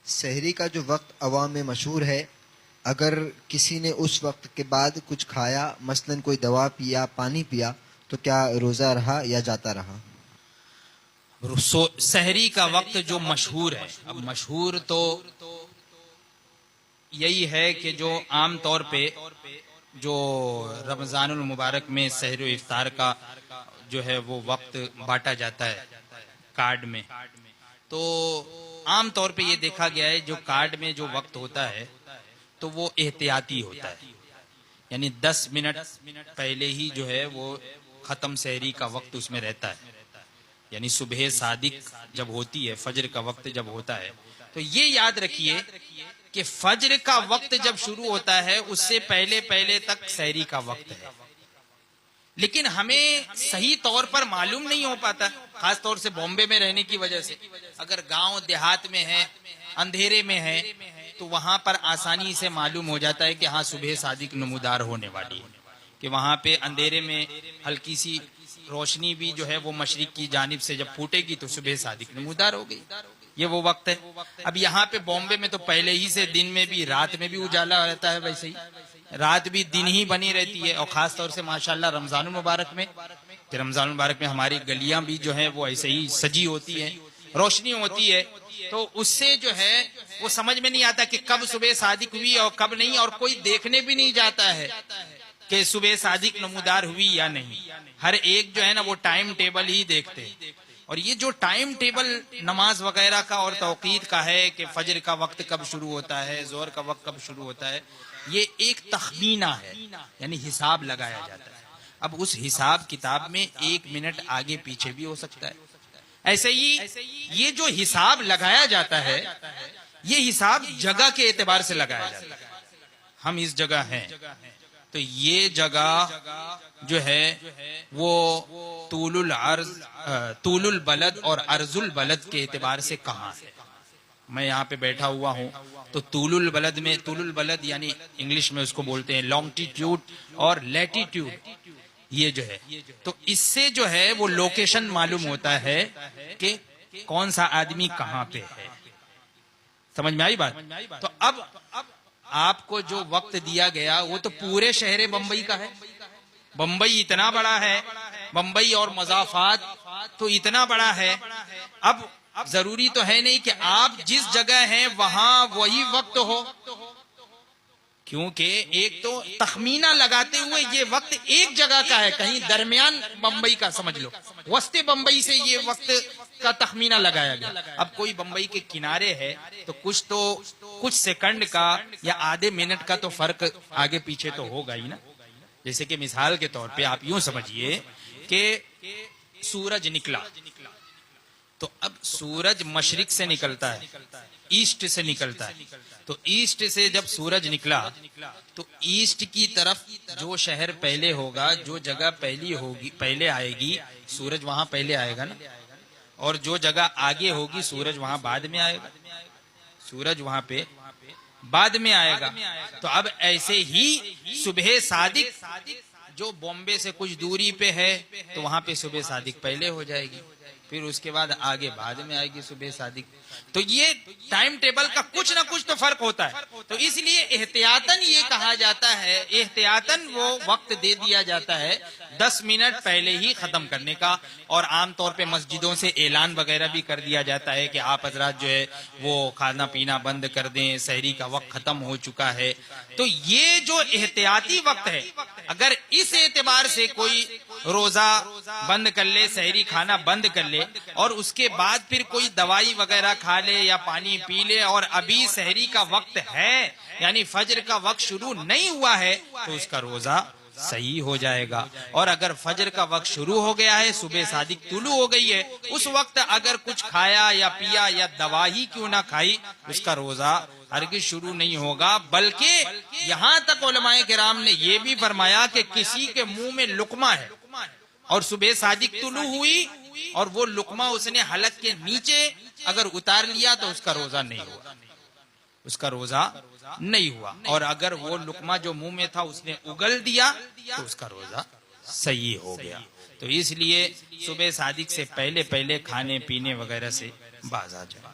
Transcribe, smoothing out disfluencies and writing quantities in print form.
सहरी का जो वक्त अवाम में मशहूर है, अगर किसी ने उस वक्त के बाद कुछ खाया, मसलन कोई दवा पिया, पानी पिया, तो क्या रोज़ा रहा या जाता रहा? सहरी का वक्त जो मशहूर है, अब मशहूर तो यही है कि जो आम तौर पे जो रमजानुल मुबारक में सहर व इफ्तार का जो है वो वक्त बांटा जाता है कार्ड में, तो आम तौर पे ये देखा गया है जो कार्ड में जो वक्त होता है तो वो एहतियाती होता है, यानी 10 मिनट पहले ही जो है वो खत्म सहरी का वक्त उसमें रहता है। यानी सुबह सादिक जब होती है, फजर का वक्त जब होता है, तो ये याद रखिए कि फजर का वक्त जब शुरू होता है उससे पहले पहले तक सहरी का वक्त है, लेकिन हमें सही तौर पर मालूम नहीं हो पाता, खास तौर से बॉम्बे में रहने की वजह से। अगर गांव देहात में है, अंधेरे में है, तो वहां पर आसानी से मालूम हो जाता है कि हाँ सुबह सादिक नमूदार होने वाली है, कि वहां पे अंधेरे में हल्की सी रोशनी भी जो है वो मशरिक की जानिब से जब फूटेगी तो सुबह सादिक नमूदार हो गई, ये वो वक्त है। अब यहाँ पे बॉम्बे में तो पहले ही से दिन में भी रात में भी उजाला रहता है, वैसे ही रात भी दिन ही बनी रहती है। और खास तौर से माशाल्लाह रमजानुल मुबारक में, कि रमजानुल मुबारक में हमारी गलियां भी जो है वो ऐसे ही सजी होती है, रोशनी होती है, तो उससे जो है वो समझ में नहीं आता कि कब सुबह सादिक हुई और कब नहीं, और कोई देखने भी नहीं जाता है कि सुबह सादिक नमूदार हुई या नहीं। हर एक जो है ना वो टाइम टेबल ही देखते हैं, और ये जो टाइम टेबल नमाज वगैरह का और तौकीद का है कि फजर का वक्त कब शुरू होता है, जोहर का वक्त कब शुरू होता है, ये एक तखमीना है, यानी हिसाब लगाया जाता है। अब उस हिसाब किताब में 1 मिनट आगे पीछे भी हो सकता है। ऐसे ही ये जो हिसाब लगाया जाता है, ये हिसाब जगह के एतबार से लगाया जाता है। हम इस जगह हैं, तो ये जगह जो है वो तूलुल बलद और अर्जुल बलद के एतबार से कहाँ है। मैं यहाँ पे बैठा हुआ हूँ, तो तूलुल बलद में, तूलुल बलद यानी इंग्लिश में उसको बोलते हैं लॉन्गिट्यूड और लैटिट्यूड, ये जो है, तो इससे जो है वो लोकेशन मालूम होता है कि कौन सा आदमी कहाँ पे है। समझ में आई बात? तो अब आपको जो वक्त दिया गया वो तो पूरे शहर बंबई का है। बंबई इतना बड़ा है, बंबई और मजाफात तो इतना बड़ा है। अब जरूरी तो है नहीं कि आप जिस जगह हैं वहां वही वक्त हो, क्योंकि एक तो तखमीना लगाते हुए ये वक्त एक जगह का है, कहीं दरमियान बंबई का समझ लो, वस्ते बंबई से ये वक्त का तखमीना लगाया गया। अब कोई बंबई के किनारे है तो कुछ सेकंड का या आधे मिनट का तो फर्क आगे पीछे तो होगा ही ना। जैसे कि मिसाल के तौर पे आप यूं समझिए कि सूरज निकला, तो अब सूरज मशरिक से निकलता है, ईस्ट से निकलता है, तो ईस्ट से जब सूरज निकला तो ईस्ट की तरफ जो शहर पहले होगा, जो जगह पहली होगी, पहले आएगी, सूरज वहां पहले आएगा ना, और जो जगह आगे होगी सूरज वहां बाद में आएगा, सूरज वहां पे बाद में आएगा। तो अब ऐसे ही सुबह सादिक जो बॉम्बे से कुछ दूरी पे है तो वहां पे सुबह सादिक पहले हो जाएगी, फिर उसके बाद आगे बाद में आएगी सुबह सादिक। तो ये टाइम टेबल का कुछ ना कुछ तो फर्क होता है, तो इसलिए एहतियातन ये कहा जाता है, एहतियातन वो वक्त दे दिया जाता है 10 मिनट पहले ही खत्म करने का। और आमतौर पे मस्जिदों से ऐलान वगैरह भी कर दिया जाता है कि आप हजरात जो है वो खाना पीना बंद कर दें, सहरी का वक्त खत्म हो चुका है। तो ये जो एहतियाती वक्त है, अगर इस एतबार से कोई रोजा बंद कर ले, सहरी खाना बंद कर ले, और उसके बाद फिर कोई दवाई वगैरह खा ले या पानी पी ले और अभी सहरी का वक्त है, यानी फजर का वक्त शुरू नहीं हुआ है, तो उसका रोजा सही हो जाएगा। और अगर फजर का वक्त शुरू हो गया है, सुबह सादिक तुलू हो गई है, उस वक्त अगर कुछ खाया या पिया या दवा ही क्यों ना खाई, उसका रोजा हरगिज शुरू नहीं होगा। बल्कि यहाँ तक उलमाए किराम ने यह भी फरमाया कि किसी के मुंह में लुकमा है और सुबह सादिक तुलू हुई और वो लुकमा उसने हलक के नीचे अगर उतार लिया तो उसका रोजा नहीं हुआ, उसका रोजा नहीं हुआ। और अगर वो लुकमा जो मुंह में था उसने उगल दिया तो उसका रोजा सही हो गया। तो इसलिए सुबह सादिक से पहले पहले खाने पीने वगैरह से बाज आ जाए।